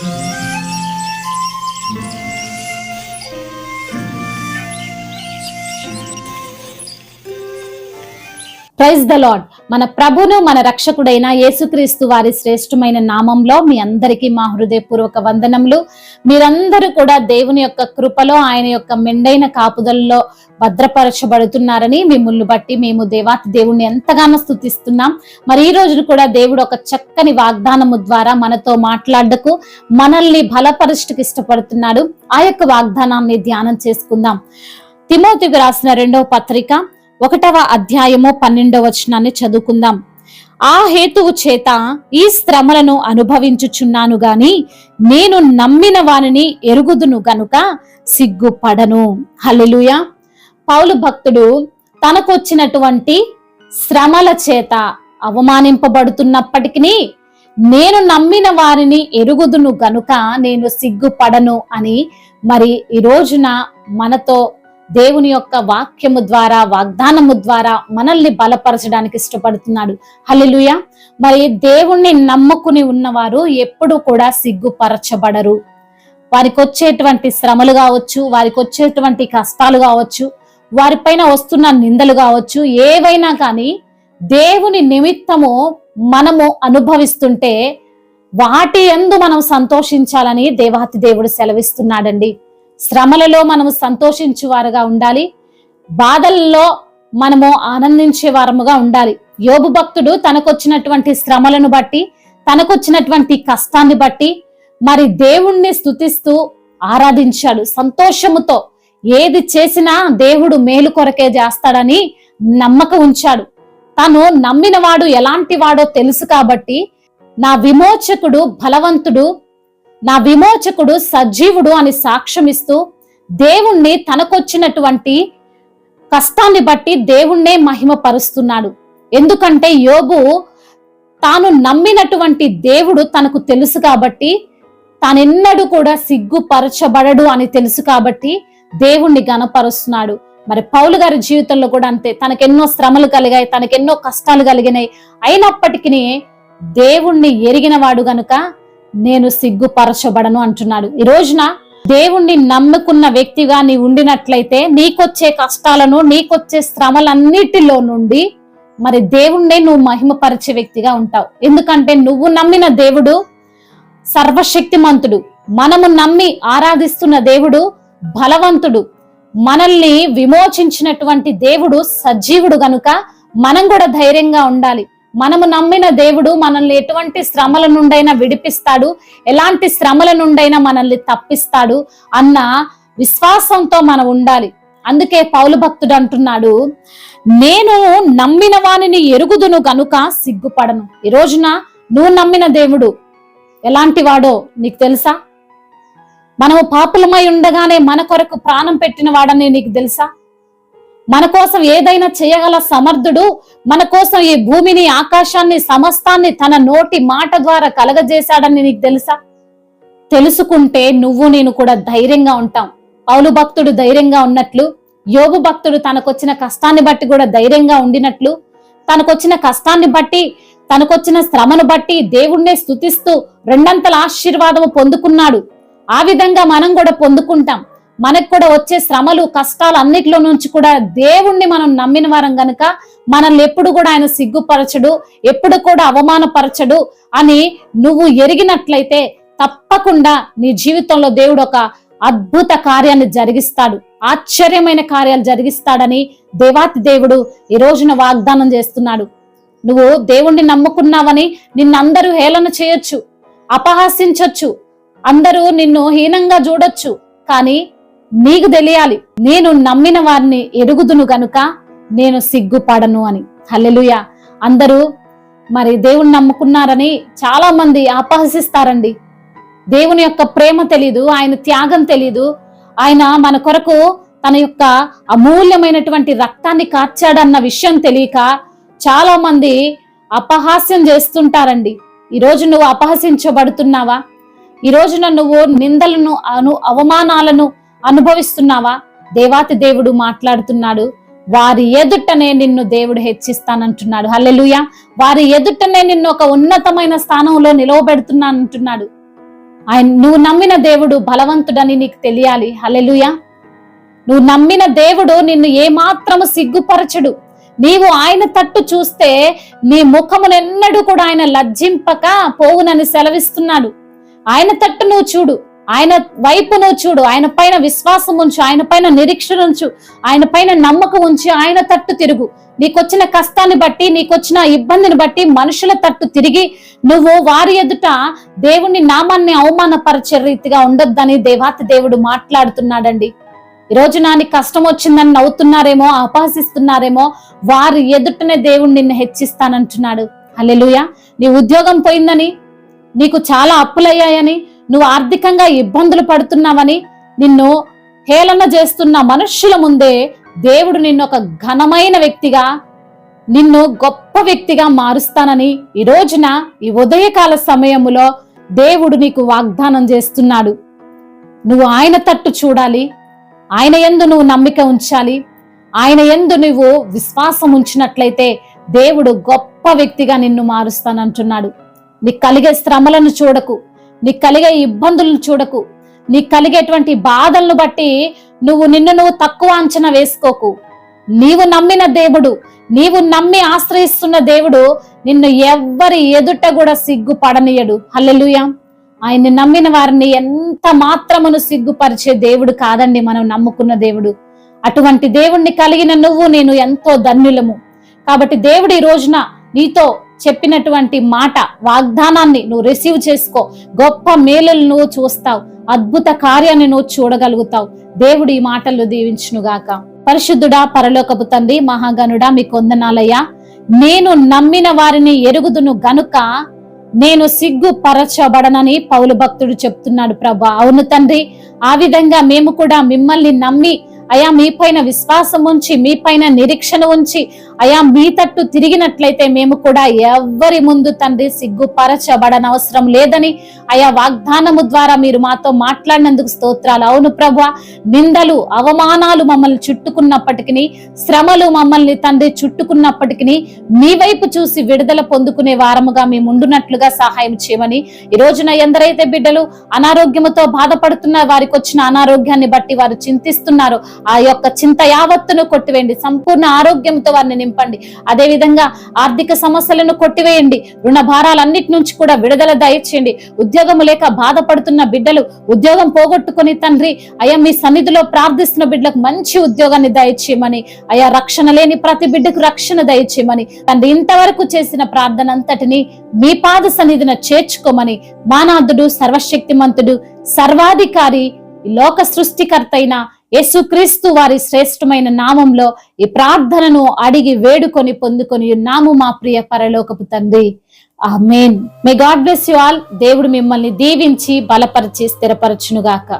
Praise the lord. మన ప్రభును మన రక్షకుడైన యేసుక్రీస్తు వారి శ్రేష్టమైన నామంలో మీ అందరికీ మా హృదయపూర్వక వందనములు. మీరందరూ కూడా దేవుని యొక్క కృపలో, ఆయన యొక్క మెండైన కాపుదలలో భద్రపరచబడుతున్నారని మిమ్మల్ని బట్టి మేము దేవాతి దేవుణ్ణి ఎంతగానో స్తుతిస్తున్నాం. మరి ఈ రోజు కూడా దేవుడు ఒక చక్కని వాగ్దానము ద్వారా మనతో మాట్లాడకు, మనల్ని బలపరచుటకు ఇష్టపడుతున్నాడు. ఆ యొక్క వాగ్దానాన్ని ధ్యానం చేసుకుందాం. తిమోతికి రాసిన 2వ పత్రిక 1వ అధ్యాయము 12వ వచనాన్ని చదువుకుందాం. ఆ హేతువు చేత ఈ శ్రమలను అనుభవించుచున్నాను గాని నేను నమ్మిన వానిని ఎరుగుదును గనుక సిగ్గుపడను. హల్లెలూయా. పౌలు భక్తుడు తనకొచ్చినటువంటి శ్రమల చేత అవమానింపబడుతున్నప్పటికీ నేను నమ్మిన వారిని ఎరుగుదును గనుక నేను సిగ్గుపడను అని మరి ఈ రోజున మనతో దేవుని యొక్క వాక్యము ద్వారా, వాగ్దానము ద్వారా మనల్ని బలపరచడానికి ఇష్టపడుతున్నాడు. హల్లెలూయా. మరి దేవుణ్ణి నమ్ముకుని ఉన్నవారు ఎప్పుడు కూడా సిగ్గుపరచబడరు. వారికి వచ్చేటువంటి శ్రమలు కావచ్చు, వారికి వచ్చేటువంటి కష్టాలు కావచ్చు, వారిపైన వస్తున్న నిందలు కావచ్చు, ఏవైనా కానీ దేవుని నిమిత్తము మనము అనుభవిస్తుంటే వాటి యందు మనం సంతోషించాలని దేవాతి దేవుడు సెలవిస్తున్నాడండి. శ్రమలలో మనము సంతోషించేవారుగా ఉండాలి, బాధల్లో మనము ఆనందించే వారముగా ఉండాలి. యోబు భక్తుడు తనకొచ్చినటువంటి శ్రమలను బట్టి, తనకొచ్చినటువంటి కష్టాన్ని బట్టి మరి దేవుణ్ణి స్తుతిస్తూ ఆరాధించాడు. సంతోషముతో ఏది చేసినా దేవుడు మేలు కొరకే చేస్తాడని నమ్మకం ఉంచాడు. తను నమ్మిన వాడు ఎలాంటి వాడో తెలుసు కాబట్టి నా విమోచకుడు బలవంతుడు, నా విమోచకుడు సజీవుడు అని సాక్ష్యమిస్తూ దేవుణ్ణి తనకొచ్చినటువంటి కష్టాన్ని బట్టి దేవుణ్ణే మహిమపరుస్తున్నాడు. ఎందుకంటే యోబు తాను నమ్మినటువంటి దేవుడు తనకు తెలుసు కాబట్టి, తానెన్నడూ కూడా సిగ్గుపరచబడడు అని తెలుసు కాబట్టి దేవుణ్ణి గణపరుస్తున్నాడు. మరి పౌలు గారి జీవితంలో కూడా అంతే. తనకెన్నో శ్రమలు కలిగాయి, తనకెన్నో కష్టాలు కలిగినాయి. అయినప్పటికీ దేవుణ్ణి ఎరిగిన వాడు గనుక నేను సిగ్గుపరచబడను అంటున్నాడు. ఈ రోజున దేవుణ్ణి నమ్ముకున్న వ్యక్తిగా నీ ఉండినట్లయితే నీకొచ్చే కష్టాలను, నీకొచ్చే శ్రమలన్నిటిలో నుండి మరి దేవుణ్ణే నువ్వు మహిమపరిచే వ్యక్తిగా ఉంటావు. ఎందుకంటే నువ్వు నమ్మిన దేవుడు సర్వశక్తిమంతుడు, మనము నమ్మి ఆరాధిస్తున్న దేవుడు బలవంతుడు, మనల్ని విమోచించినటువంటి దేవుడు సజీవుడు గనుక మనం కూడా ధైర్యంగా ఉండాలి. మనము నమ్మిన దేవుడు మనల్ని ఎటువంటి శ్రమల నుండైనా విడిపిస్తాడు, ఎలాంటి శ్రమల నుండైనా మనల్ని తప్పిస్తాడు అన్న విశ్వాసంతో మనం ఉండాలి. అందుకే పౌలు భక్తుడు అంటున్నాడు, నేను నమ్మిన వానిని ఎరుగుదును గనుక సిగ్గుపడను. ఈ రోజున నువ్వు నమ్మిన దేవుడు ఎలాంటి వాడో నీకు తెలుసా? మనము పాపులమై ఉండగానే మన కొరకు ప్రాణం పెట్టిన వాడని నీకు తెలుసా? మన కోసం ఏదైనా చేయగల సమర్థుడు, మన కోసం ఈ భూమిని, ఆకాశాన్ని, సమస్తాన్ని తన నోటి మాట ద్వారా కలగజేశాడని నీకు తెలుసా? తెలుసుకుంటే నువ్వు నేను కూడా ధైర్యంగా ఉంటాం. పౌలు భక్తుడు ధైర్యంగా ఉన్నట్లు, యోబు భక్తుడు తనకొచ్చిన కష్టాన్ని బట్టి కూడా ధైర్యంగా ఉండినట్లు, తనకొచ్చిన కష్టాన్ని బట్టి, తనకొచ్చిన శ్రమను బట్టి దేవుణ్ణే స్తుతిస్తూ రెండంతల ఆశీర్వాదము పొందుకున్నాడు. ఆ విధంగా మనం కూడా పొందుకుంటాం. మనకు కూడా వచ్చే శ్రమలు, కష్టాలు అన్నిటిలో నుంచి కూడా దేవుణ్ణి మనం నమ్మిన వారం గనుక మనల్ని ఎప్పుడు కూడా ఆయన సిగ్గుపరచడు, ఎప్పుడు కూడా అవమానపరచడు అని నువ్వు ఎరిగినట్లయితే తప్పకుండా నీ జీవితంలో దేవుడు ఒక అద్భుత కార్యాన్ని జరిగిస్తాడు, ఆశ్చర్యమైన కార్యాలు జరిగిస్తాడని దేవాతి దేవుడు ఈ రోజున వాగ్దానం చేస్తున్నాడు. నువ్వు దేవుణ్ణి నమ్ముకున్నావని నిన్నందరూ హేళన చేయొచ్చు, అపహాసించొచ్చు, అందరూ నిన్ను హీనంగా చూడొచ్చు. కానీ నీకు తెలియాలి, నేను నమ్మిన వారిని ఎరుగుదును గనుక నేను సిగ్గుపడను అని. హల్లెలూయా. అందరూ మరి దేవుణ్ణి నమ్ముకున్నారని చాలా మంది అపహసిస్తారండి. దేవుని యొక్క ప్రేమ తెలీదు, ఆయన త్యాగం తెలీదు, ఆయన మన కొరకు తన యొక్క అమూల్యమైనటువంటి రక్తాన్ని కార్చాడన్న విషయం తెలియక చాలా మంది అపహాస్యం చేస్తుంటారండి. ఈరోజు నువ్వు అపహసించబడుతున్నావా? ఈ రోజున నువ్వు నిందలను, అవమానాలను అనుభవిస్తున్నావా? దేవాతి దేవుడు మాట్లాడుతున్నాడు, వారి ఎదుటనే నిన్ను దేవుడు హెచ్చిస్తానంటున్నాడు. హల్లెలూయా. వారి ఎదుటనే నిన్ను ఒక ఉన్నతమైన స్థానంలో నిలవబెడుతున్నానంటున్నాడు. నువ్వు నమ్మిన దేవుడు బలవంతుడని నీకు తెలియాలి. హల్లెలూయా. నువ్వు నమ్మిన దేవుడు నిన్ను ఏమాత్రము సిగ్గుపరచడు. నీవు ఆయన తట్టు చూస్తే నీ ముఖమునెన్నడూ కూడా ఆయన లజ్జింపక పోవునని సెలవిస్తున్నాడు. ఆయన తట్టు నువ్వు చూడు, ఆయన వైపు నువ్వు చూడు, ఆయన పైన విశ్వాసం ఉంచు, ఆయన పైన నిరీక్షణ ఉంచు, ఆయన పైన నమ్మకం ఉంచి ఆయన తట్టు తిరుగు. నీకొచ్చిన కష్టాన్ని బట్టి, నీకొచ్చిన ఇబ్బందిని బట్టి మనుషుల తట్టు తిరిగి నువ్వు వారి ఎదుట దేవుని నామాన్ని అవమానపరిచే రీతిగా ఉండొద్దని దేవాతి దేవుడు మాట్లాడుతున్నాడండి. ఈరోజు నీకు కష్టం వచ్చిందని నవ్వుతున్నారేమో, అపహసిస్తున్నారేమో, వారి ఎదుటనే దేవుడు నిన్ను హెచ్చిస్తానంటున్నాడు. హల్లెలూయా. నీ ఉద్యోగం పోయిందని, నీకు చాలా అప్పులయ్యాయని, నువ్వు ఆర్థికంగా ఇబ్బందులు పడుతున్నావని నిన్ను హేళన చేస్తున్న మనుష్యుల ముందే దేవుడు నిన్ను ఒక ఘనమైన వ్యక్తిగా, నిన్ను గొప్ప వ్యక్తిగా మారుస్తానని ఈ రోజున ఈ ఉదయకాల సమయములో దేవుడు నీకు వాగ్దానం చేస్తున్నాడు. నువ్వు ఆయన తట్టు చూడాలి, ఆయన యందు నువ్వు నమ్మిక ఉంచాలి. ఆయన యందు నువ్వు విశ్వాసం ఉంచినట్లయితే దేవుడు గొప్ప వ్యక్తిగా నిన్ను మారుస్తానంటున్నాడు. నీకు కలిగే శ్రమలను చూడకు, నీకు కలిగే ఇబ్బందులను చూడకు, నీకు కలిగేటువంటి బాధలను బట్టి నిన్ను తక్కువ అంచనా వేసుకోకు. నీవు నమ్మిన దేవుడు, నీవు నమ్మి ఆశ్రయిస్తున్న దేవుడు నిన్ను ఎవ్వరి ఎదుట కూడా సిగ్గుపడనీయడు. హల్లెలూయా. ఆయన్ని నమ్మిన వారిని ఎంత మాత్రమును సిగ్గుపరిచే దేవుడు కాదండి మనం నమ్ముకున్న దేవుడు. అటువంటి దేవుణ్ణి కలిగిన నువ్వు నేను ఎంతో ధన్యులము. కాబట్టి దేవుడు ఈ రోజున నీతో చెప్పినటువంటి మాట, వాగ్దానాన్ని నువ్వు రిసీవ్ చేసుకో. గొప్ప మేలులు నువ్వు చూస్తావు, అద్భుత కార్యాన్ని నువ్వు చూడగలుగుతావు. దేవుడు ఈ మాటలు దీవించునుగాక. పరిశుద్ధుడా, పరలోకపు తండ్రి, మహాగణుడా, మీకు వందనాలయ్యా. నేను నమ్మిన వారిని ఎరుగుదును గనుక నేను సిగ్గుపరచబడనని పౌలు భక్తుడు చెప్తున్నాడు ప్రభా. అవును తండ్రి, ఆ విధంగా మేము కూడా మిమ్మల్ని నమ్మి అయా మీ పైన విశ్వాసం ఉంచి, మీ పైన నిరీక్షణ ఉంచి అయా మీ తట్టు తిరిగినట్లయితే మేము కూడా ఎవ్వరి ముందు తండ్రి సిగ్గుపరచబడనవసరం లేదని అయా వాగ్దానము ద్వారా మీరు మాతో మాట్లాడినందుకు స్తోత్రాలు. అవును ప్రభా, నిందలు అవమానాలు మమ్మల్ని చుట్టుకున్నప్పటికీ, శ్రమలు మమ్మల్ని తండ్రి చుట్టుకున్నప్పటికీ మీ వైపు చూసి విడుదల పొందుకునే వారముగా మేము ఉండునట్లుగా సహాయం చేయమని, ఈ రోజున ఎందరైతే బిడ్డలు అనారోగ్యముతో బాధపడుతున్న వారికి వచ్చిన అనారోగ్యాన్ని బట్టి వారు చింతిస్తున్నారు, ఆ యొక్క చింత యావత్తును కొట్టివేయండి. సంపూర్ణ ఆరోగ్యంతో వారిని నింపండి. అదే విధంగా ఆర్థిక సమస్యలను కొట్టివేయండి. రుణ భారాలన్నిటి నుంచి కూడా విడుదల దయచేయండి. ఉద్యోగము లేక బాధపడుతున్న బిడ్డలు ఉద్యోగం పోగొట్టుకుని తండ్రి అయా మీ సన్నిధిలో ప్రార్థిస్తున్న బిడ్డలకు మంచి ఉద్యోగాన్ని దయచేయమని, అయా రక్షణ లేని ప్రతి బిడ్డకు రక్షణ దయచేయమని తండ్రి, ఇంతవరకు చేసిన ప్రార్థన అంతటిని మీ పాద సన్నిధిన చేర్చుకోమని, మానాథుడు, సర్వశక్తిమంతుడు, సర్వాధికారి, లోక సృష్టికర్త అయిన యేసుక్రీస్తు వారి శ్రేష్టమైన నామంలో ఈ ప్రార్థనను అడిగి వేడుకొని పొందుకొని ఉన్నాము మా ప్రియ పరలోకపు తండ్రి. ఆమేన్. May God bless you all. దేవుడు మిమ్మల్ని దీవించి బలపరిచి స్థిరపరచునుగాక.